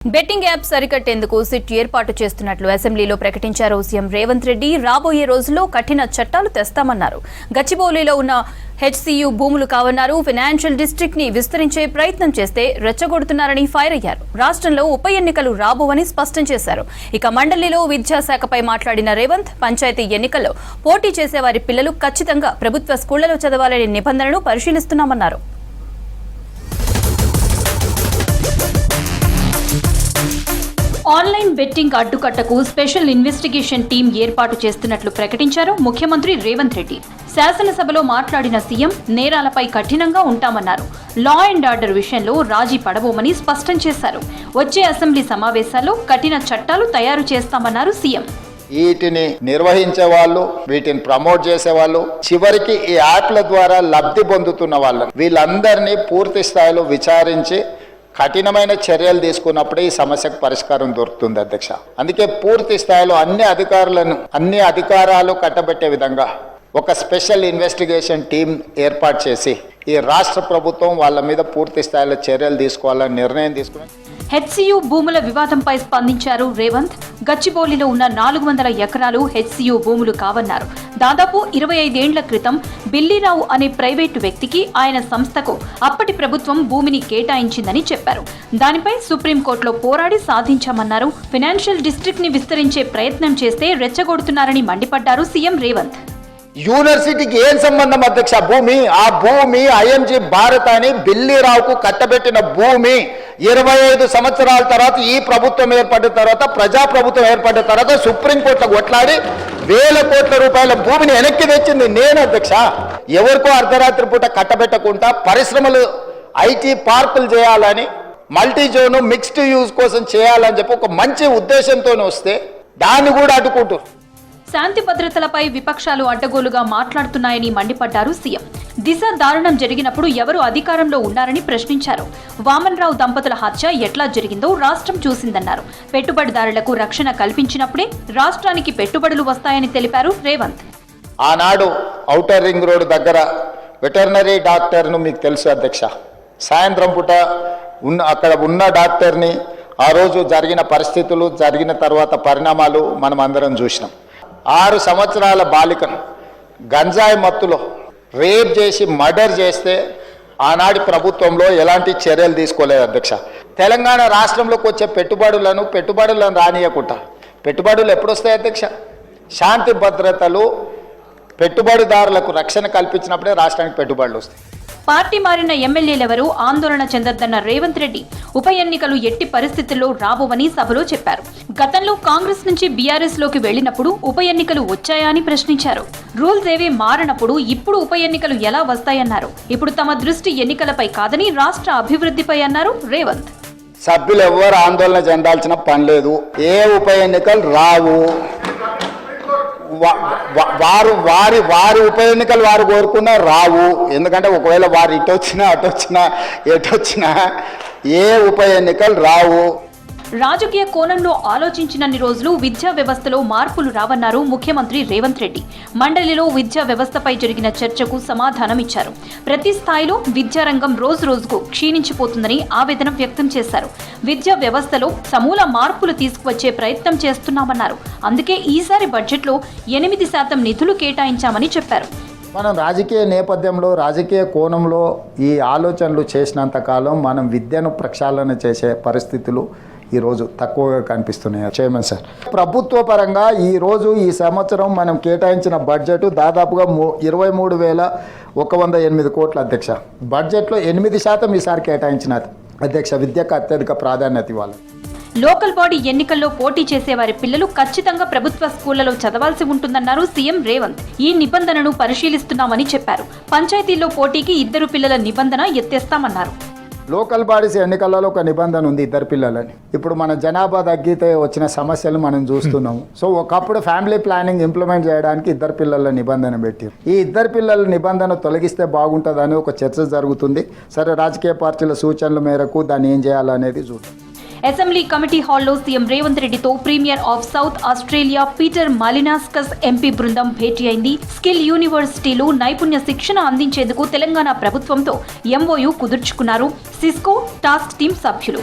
Betting apps అరికట్టేందుకు SIT ఏర్పాటు చేస్తున్నట్లు అసెంబ్లీలో ప్రకటించారు సీఎం రేవంత్ రెడ్డి. రాబోయే రోజుల్లో కఠిన చట్టాలు తెస్తామన్నారు. గచ్చిబౌలిలో ఉన్న హెచ్సియు భూములు కావన్నారు. ఫైనాన్షియల్ డిస్ట్రిక్ట్ ని విస్తరించే ప్రయత్నం చేస్తే రెచ్చగొడుతున్నారని ఫైర్ అయ్యారు. రాష్ట్రంలో ఉప ఎన్నికలు రాబోవని స్పష్టం చేశారు. ఇక మండలిలో విద్యాశాఖపై మాట్లాడిన రేవంత్ పంచాయతీ ఎన్నికల్లో పోటీ చేసే వారి పిల్లలు ఖచ్చితంగా ప్రభుత్వ స్కూళ్లలో చదవాలనే నిబంధనను పరిశీలిస్తున్నామన్నారు. ఆన్లైన్ బెట్టింగ్ అడ్డుకట్టకు స్పెషల్ ఇన్వెస్టిగేషన్ టీం ఏర్పాటు చేస్తున్నట్లు ప్రకటించారు ముఖ్యమంత్రి రేవంత్ రెడ్డి. శాసనసభలో మాట్లాడిన సీఎం నేరాలపై కఠినంగా ఉంటామన్నారు. లా అండ్ ఆర్డర్ విషయంలో రాజీ పడబోమని స్పష్టం చేశారు. వచ్చే అసెంబ్లీ సమావేశాల్లో కఠిన చట్టాలు తయారు చేస్తామన్నారు సీఎం. వీటిని నిర్వహించే వాళ్ళు, వీటిని ప్రమోట్ చేసే వాళ్ళు, చివరికి ఈ యాప్ల ద్వారా లబ్ధి పొందుతున్న వాళ్ళని వీళ్ళందరినీ పూర్తి స్థాయిలో విచారించి కఠినమైన చర్యలు తీసుకున్నప్పుడే ఈ సమస్యకు పరిష్కారం దొరుకుతుంది అధ్యక్ష. అందుకే పూర్తి స్థాయిలో అన్ని అధికారాలు కట్టబెట్టే విధంగా ఒక స్పెషల్ ఇన్వెస్టిగేషన్ టీం ఏర్పాటు చేసి ఈ రాష్ట్ర ప్రభుత్వం వాళ్ళ మీద పూర్తి స్థాయిలో చర్యలు తీసుకోవాలని నిర్ణయం తీసుకున్నారు. హెచ్సియు భూముల వివాదంపై స్పందించారు రేవంత్. గచ్చిబౌలిలో ఉన్న 400 ఎకరాలు హెచ్సియు భూములు కావన్నారు. దాదాపు 25 ఏండ్ల క్రితం బిల్లీరావు అనే ప్రైవేటు వ్యక్తికి ఆయన సంస్థకు అప్పటి ప్రభుత్వం భూమిని కేటాయించిందని చెప్పారు. దానిపై సుప్రీంకోర్టులో పోరాడి సాధించామన్నారు. ఫైనాన్షియల్ డిస్ట్రిక్ట్ ని విస్తరించే ప్రయత్నం చేస్తే రెచ్చగొడుతున్నారని మండిపడ్డారు సీఎం రేవంత్. యూనివర్సిటీకి ఏం సంబంధం అధ్యక్ష? ఆ భూమి ఐఎంజీ భారత్ అని బిల్లీరావుకు కట్టబెట్టిన భూమి 25 సంవత్సరాల తర్వాత ఈ ప్రభుత్వం ఏర్పడిన తర్వాత, ప్రజాప్రభుత్వం ఏర్పడిన తర్వాత సుప్రీంకోర్టులో కొట్లాడి వేల కోట్ల రూపాయల భూమిని వెనక్కి తెచ్చింది నేను అధ్యక్ష. ఎవరికో అర్ధరాత్రి పూట కట్టబెట్టకుండా పరిశ్రమలు, ఐటీ పార్కులు చేయాలని, మల్టీ జోన్ మిక్స్డ్ యూజ్ కోసం చేయాలని చెప్పి ఒక మంచి ఉద్దేశంతో వస్తే దాన్ని కూడా అడ్డుకుంటారు. శాంతి భద్రతలపై విపక్షాలు అడ్డగోలుగా మాట్లాడుతున్నాయని మండిపడ్డారు సీఎం. దిశ దారుణం జరిగినప్పుడు ఎవరు అధికారంలో ఉన్నారని ప్రశ్నించారు. వామన్రావు దంపతుల హత్య ఎట్లా జరిగిందో రాష్ట్రం చూసిందన్నారు. పెట్టుబడిదారులకు రక్షణ కల్పించినప్పుడే రాష్ట్రానికి పెట్టుబడులు వస్తాయని తెలిపారు రేవంత్. ఆనాడు ఔటర్ రింగ్ రోడ్ దగ్గర వెటర్నరీ డాక్టర్ను మీకు తెలుసు అధ్యక్ష. సాయంత్రం పూట అక్కడ ఉన్న డాక్టర్ని ఆ రోజు జరిగిన పరిస్థితులు, జరిగిన తర్వాత పరిణామాలు మనం అందరం చూసినాం. 6 సంవత్సరాల బాలికను గంజాయి మత్తులో రేప్ చేసి మర్డర్ చేస్తే ఆనాటి ప్రభుత్వంలో ఎలాంటి చర్యలు తీసుకోలేదు అధ్యక్ష. తెలంగాణ రాష్ట్రంలోకి వచ్చే పెట్టుబడులను రానియకుండా, పెట్టుబడులు ఎప్పుడు వస్తాయి అధ్యక్ష? శాంతి భద్రతలు, పెట్టుబడిదారులకు రక్షణ కల్పించినప్పుడే రాష్ట్రానికి పెట్టుబడులు వస్తాయి. పార్టీ మారిన ఎమ్మెల్యేలెవరూ ఆందోళన చెందొద్దన్న రేవంత్ రెడ్డి ఉప ఎన్నికలు ఎట్టి పరిస్థితుల్లో రాబోవని సభలో చెప్పారు. గతంలో కాంగ్రెస్ నుంచి బీఆర్ఎస్ లోకి వెళ్లినప్పుడు ఉప ఎన్నికలు వచ్చాయా అని ప్రశ్నించారు. రూల్స్ ఏవీ మారినప్పుడు ఇప్పుడు ఉప ఎన్నికలు ఎలా వస్తాయన్నారు. ఇప్పుడు తమ దృష్టి ఎన్నికలపై కాదని రాష్ట్ర అభివృద్ధిపై అన్నారు రేవంత్. సభ్యులు ఎవరు ఆందోళన చెందాల్సిన పని లేదు. ఏ ఉప ఎన్నికలు రావు. వారి ఉప ఎన్నికలు వారు కోరుకున్నా రావు. ఎందుకంటే ఒకవేళ వారు ఎటొచ్చినా ఏ ఉప ఎన్నికలు రావు. రాజకీయ కోణంలో ఆలోచించినన్ని రోజులు విద్యా వ్యవస్థలో మార్పులు రావన్నారు ముఖ్యమంత్రి రేవంత్ రెడ్డి. మండలిలో విద్యా వ్యవస్థపై జరిగిన చర్చకు సమాధానమిచ్చారు. ప్రతి స్థాయిలో విద్యారంగం రోజురోజుకు క్షీణించిపోతుందని ఆవేదన వ్యక్తం చేశారు. విద్యా వ్యవస్థలో సమూల మార్పులు తీసుకువచ్చే ప్రయత్నం చేస్తున్నామన్నారు. అందుకే ఈసారి బడ్జెట్లో 8% నిధులు కేటాయించామని చెప్పారు. మనం రాజకీయ నేపథ్యంలో, రాజకీయ కోణంలో ఈ ఆలోచనలు చేసినంత కాలం మనం విద్యను ప్రక్షాళన చేసే పరిస్థితులు ఈరోజు తక్కువగా కనిపిస్తున్నాయి చైర్మన్ సార్. ప్రభుత్వ పరంగా ఈ సంవత్సరం మనం కేటాయించిన బడ్జెట్ దాదాపుగా 23,108 కోట్ల అధ్యక్ష. బడ్జెట్లో 8% ఈసారి కేటాయించిన అధ్యక్ష. విద్యకు అత్యధిక ప్రాధాన్యత ఇవ్వాలి. లోకల్ బాడీ ఎన్నికల్లో పోటీ చేసే వారి పిల్లలు ఖచ్చితంగా ప్రభుత్వ స్కూళ్లలో చదవాల్సి ఉంటుందన్నారు సీఎం రేవంత్. ఈ నిబంధనను పరిశీలిస్తున్నామని చెప్పారు. పంచాయతీల్లో పోటీకి 2 పిల్లల నిబంధన ఎత్తేస్తామన్నారు. లోకల్ బాడీస్ ఎన్నికలలో ఒక నిబంధన ఉంది, 2 పిల్లలని. ఇప్పుడు మన జనాభా తగ్గితే వచ్చిన సమస్యలు మనం చూస్తున్నాము. సో ఒకప్పుడు ఫ్యామిలీ ప్లానింగ్ ఇంప్లిమెంట్ చేయడానికి 2 పిల్లల నిబంధన పెట్టారు. ఈ 2 పిల్లల నిబంధన తొలగిస్తే బాగుంటుందని ఒక చర్చ జరుగుతుంది. సరే, రాజకీయ పార్టీల సూచనల మేరకు దాన్ని ఏం చేయాలనేది చూద్దాం. అసెంబ్లీ కమిటీ హాల్లో సీఎం రేవంత్ రెడ్డితో premier of South Australia Peter Malinauskas MP బృందం భేటీ అయింది. స్కిల్ యూనివర్సిటీలు నైపుణ్య శిక్షణ అందించేందుకు తెలంగాణ ప్రభుత్వంతో ఎంఓయూ కుదుర్చుకున్నారు సిస్కో టాస్క్ టీం సభ్యులు.